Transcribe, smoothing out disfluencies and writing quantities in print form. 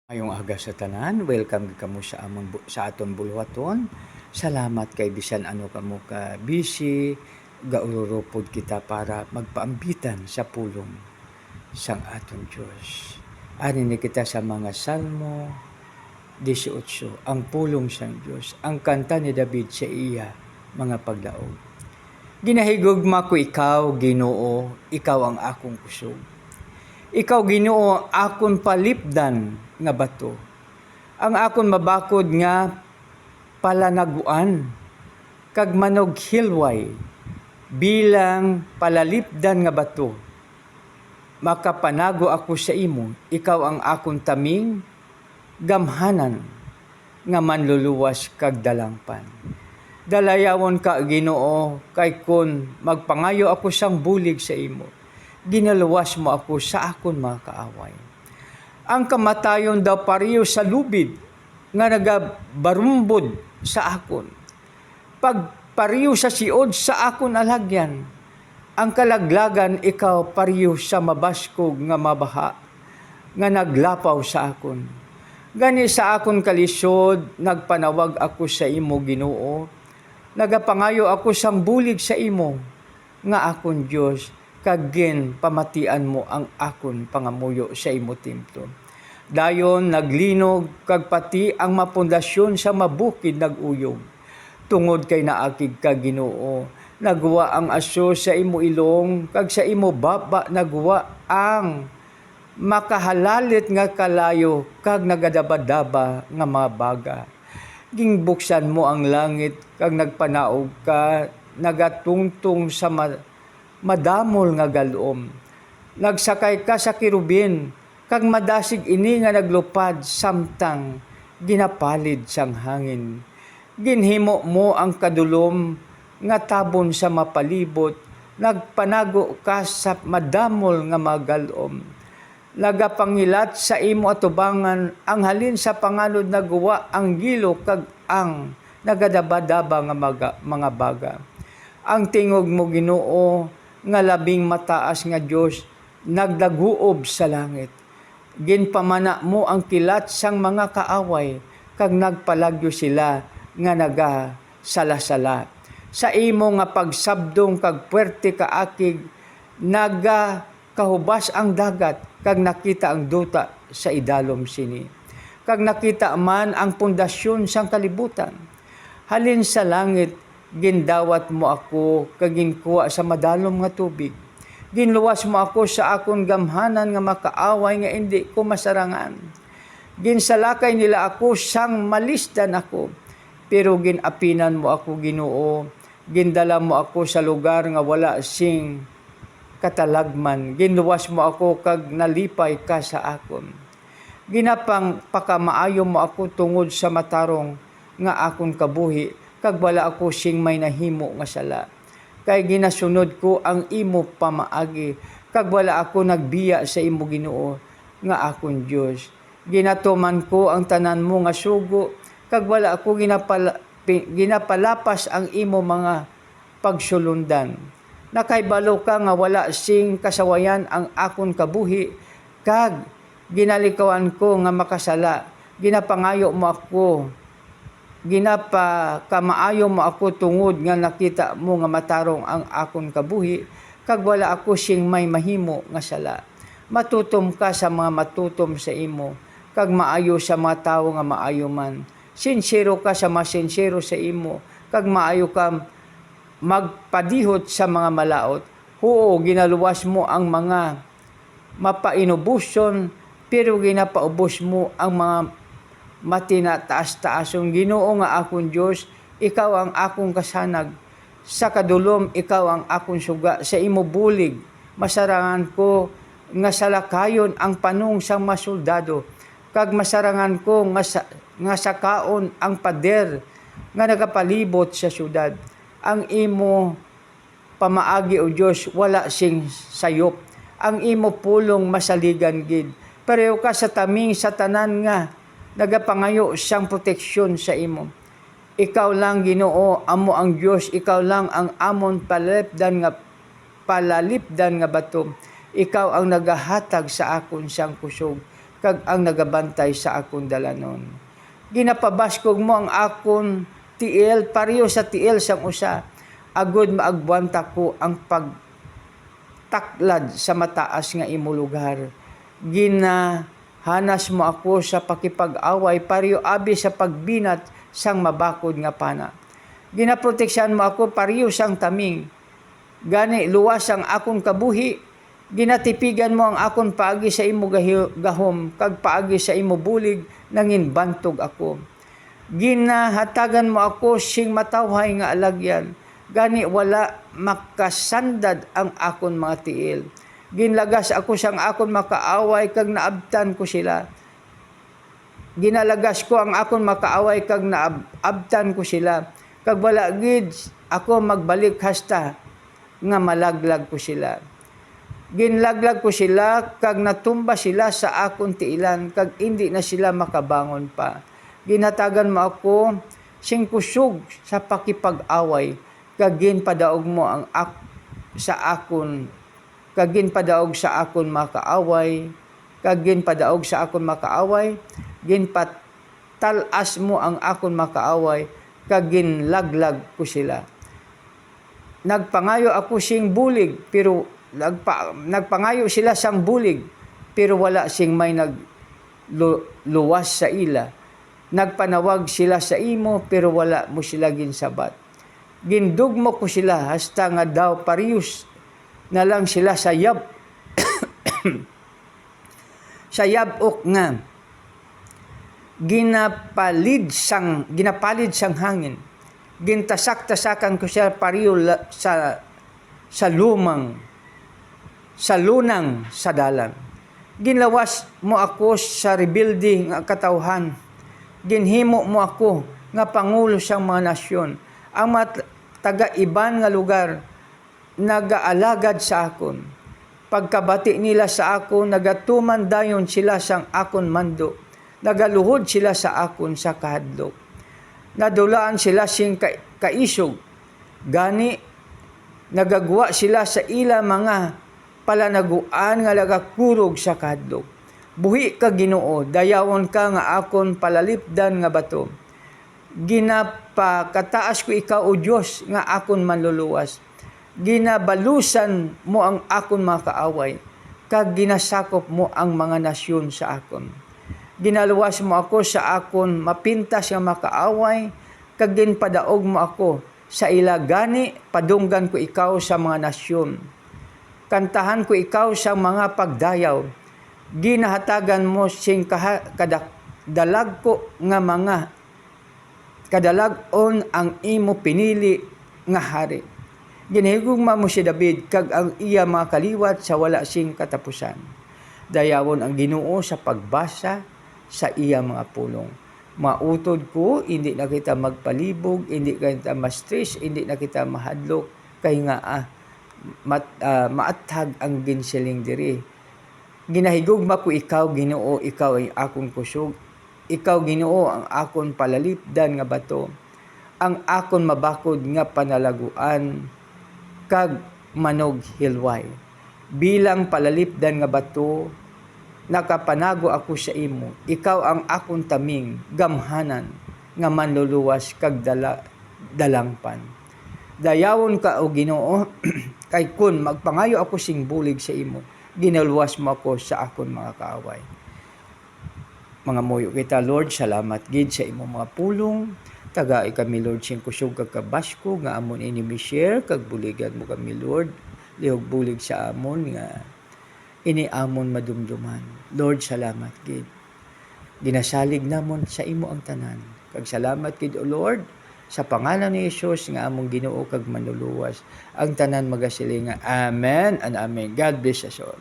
Ngayong aga sa tanan, welcome kamo sa aton bulwaton. Salamat kay bisan ano kamo ka busy, gaururupod kita para magpaambitan sa pulong sang aton Dios. Ani ni kita sa mga Salmo 18, ang pulong sang Dios, ang kanta ni David sa iya mga paglaog. Ginahigugma ko ikaw, Ginoo, ikaw ang akong kusog. Ikaw, Ginoo, akon palipdan nga bato. Ang akon mabakod nga palanaguan, kag manog hilway, bilang palalipdan nga bato. Makapanago ako sa imo, ikaw ang akon taming, gamhanan, nga manluluwas kag dalangpan. Dalayawon ka, Ginoo, kay kun magpangayo ako sang bulig sa imo. Ginaluwas mo ako sa akon mga kaaway. Ang kamatayon daw pariyo sa lubid nga nagabarumbod sa akon. Pagpariyo sa siod sa akon alagyan. Ang kalaglagan ikaw pariyo sa mabaskog nga mabaha nga naglapaw sa akon. Gani sa akon kalisod nagpanawag ako sa imo, Ginoo. Nagapangayo ako sang bulig sa imo nga akon Dios. Kagin pamatian mo ang akon pangamuyo sa imo templo. Dayon naglinog kag pati ang mapundasyon sa mabukid naguyog. Tungod kay naakig ka, Ginoo, nagwa ang aso sa imo ilong kag sa imo baba nagwa ang makahalalit nga kalayo kag nagadabadaba nga mga baga. Gingbuksan mo ang langit kag nagpanaog ka, nagatungtong sa madamol nga galom. Nagsakay ka sa kirubin, kag madasig ini nga naglupad samtang ginapalid sang hangin. Ginhimo mo ang kadulom nga tabon sa mapalibot, nagpanago ka sa madamol nga magalom. Nagapangilat sa imo atubangan, ang halin sa pangalod nagawa ang gilo kag ang nagadabadaba nga mga baga. Ang tingog mo, Ginoo, nga labing mataas nga Dios nagdaguob sa langit. Ginpamana mo ang kilat sang mga kaaway kag nagpalagyo sila nga nagasala-sala. Sa imo nga pagsabdong kag puwerte kaakig nagakahubas ang dagat kag nakita ang duta sa idalom sini. Kag nakita man ang pundasyon sang kalibutan. Halin sa langit gindawat mo ako kag ginkuha sa madalom nga tubig. Ginluwas mo ako sa akon gamhanan nga makaaway nga indi ko masarangan. Ginsalakay nila ako sang malisdan ako. Pero ginapinan mo ako, Ginoo. Gindala mo ako sa lugar nga wala sing katalagman. Ginluwas mo ako kag nalipay ka sa akon. Ginapang pakamaayo mo ako tungod sa matarong nga akon kabuhi. Kag wala ako sing may nahimo nga sala. Kay ginasunod ko ang imo pamaagi, kag wala ako nagbiya sa imo, Ginoo, nga akon Dios. Ginatuman ko ang tanan mo nga sugo, kag wala ako ginapalapas ang imo mga pagsulundan. Nakaibalo ka nga wala sing kasawayan ang akon kabuhi, kag ginalikawan ko nga makasala. Ginapangayo mo ako, ginapamaayo mo ako tungod nga nakita mo nga matarong ang akon kabuhi, kag wala ako sing may mahimo nga sala. Matutom ka sa mga matutom sa imo, kag maayo sa mga tawo nga maayo man. Sincero ka sa mga sincero sa imo, kag maayo ka magpadihot sa mga malaot. Oo, ginaluwas mo ang mga mapainubuson, pero ginapaubos mo ang mga matinataas-taasong. Ginoo nga akong Dios, ikaw ang akong kasanag. Sa kadulom, ikaw ang akong suga. Sa imo bulig, masarangan ko nga salakayon ang panong sang masoldado. Kag masarangan ko nga sakaon ang pader nga nagapalibot sa syudad. Ang imo pamaagi, o Dios, wala sing sayop. Ang imo pulong masaligan gid. Pareho ka sa taming sa tanan nga nagapangayo siyang proteksyon sa imo. Ikaw lang, Ginoo, amo ang Dios. Ikaw lang ang amon palalipdan nga bato. Ikaw ang nagahatag sa akon siyang kusog. kag ang nagabantay sa akon dalanon. Ginapabaskog mo ang akon tiil pareho sa tiil sang usa, agud maagbuanta ko ang pagtaklad sa mataas nga imo lugar. Ginahanas mo ako sa pakipag-away pareho abi sa pagbinat sang mabakod nga pana. Ginaproteksyan mo ako pareho sang taming. Gani luwas ang akon kabuhi. Ginatipigan mo ang akon paagi sa imo gahom kag paagi sa imo bulig nangin bantog ako. Ginahatagan mo ako sing matawhay nga alagyan. Gani wala makasandad ang akon mga tiil. Ginlagas ako sang akon makaaway kag naabtan ko sila. Ginalagas ko ang akon makaaway kag naabtan ko sila. Kag wala gid ako magbalik hasta nga malaglag ko sila. Ginlaglag ko sila kag natumba sila sa akon tiilan kag hindi na sila makabangon pa. Ginatagan mo ako sing kusog sa pakipag-away kag ginpadaog mo ang sa akon kag ginpadaog sa akon makaaway kag ginpadaog sa akon makaaway ginpatalas mo ang akon makaaway kag ginlaglag ko sila. Nagpangayo ako sing bulig pero nagpangayo sila sang bulig pero wala sing may nagluwas sa ila. Nagpanawag sila sa imo pero wala mo sila ginsabat. Gindugmo ko sila hasta nga daw parehas na lang sila sa sa yabok nga ginapalid sang hangin. Gintasak-tasakan ko siya pareho sa lunang sa dalan. Ginlawas mo ako sa rebuildi nga katawhan. Ginhimo mo ako nga pangulo sang mga nasyon. Ang mga taga-iban nga lugar nagaalagad sa akon. Pagkabati nila sa akon, nagatuman dayon sila sang akon mando. Nagaluhod sila sa akon sa kahadlok. Nadulaan sila sing kaisog. Gani, nagagwa sila sa ila mga palanaguan nga nagakurog sa kahadlok. Buhi ka Ginoo, dayawon ka nga akon palalipdan nga bato. Ginapakataas ko ikaw o Diyos nga akon manluluwas. Ginabalusan mo ang akon mga kaaway, kag ginasakop mo ang mga nasyon sa akon. Ginaluwas mo ako sa akon mapintas nga makaaway, kag ginpadaog mo ako sa ila. Gani padunggan ko ikaw sa mga nasyon. Kantahan ko ikaw sa mga pagdayaw. Ginahatagan mo sing kadalag ko nga mga kadalag-on ang imo pinili nga hari. Ginahigugma mo si David kag ang iya mga kaliwat sa wala sing katapusan. Dayawon ang Ginoo sa pagbasa sa iya mga pulong. Mautod ko, hindi na kita magpalibog, hindi na kita ma-stress, hindi na kita mahadlok, kay nga maatag ang ginsiling diri. Ginahigugma ko ikaw, Ginoo, ikaw ay akong kusog. Ikaw, Ginoo, ang akon palalipdan nga bato. Ang akon mabakod nga panalaguan, kag manog hilway. Bilang palalipdan nga bato, nakapanago ako sa imo. Ikaw ang akong taming, gamhanan, nga manluluwas kag dalangpan. Dayawon ka o Ginoo, kay kun magpangayo ako sing bulig sa imo, ginalwas mo ako sa akon mga kaaway. Mga moyo kita, Lord, salamat gid sa imo mga pulong. Taga kami, Lord, sing kusog kag kabasko nga amon ini mi-share kag buligan mo kami, Lord. Lihog bulig sa amon nga ini amon madumduman. Lord, salamat gid. Ginasalig namon sa imo ang tanan. Kag salamat gid, O Lord, sa pangalan ni Jesus nga among Ginoo kag manluluwas. Ang tanan magasilinga. Amen and amen. God bless us all.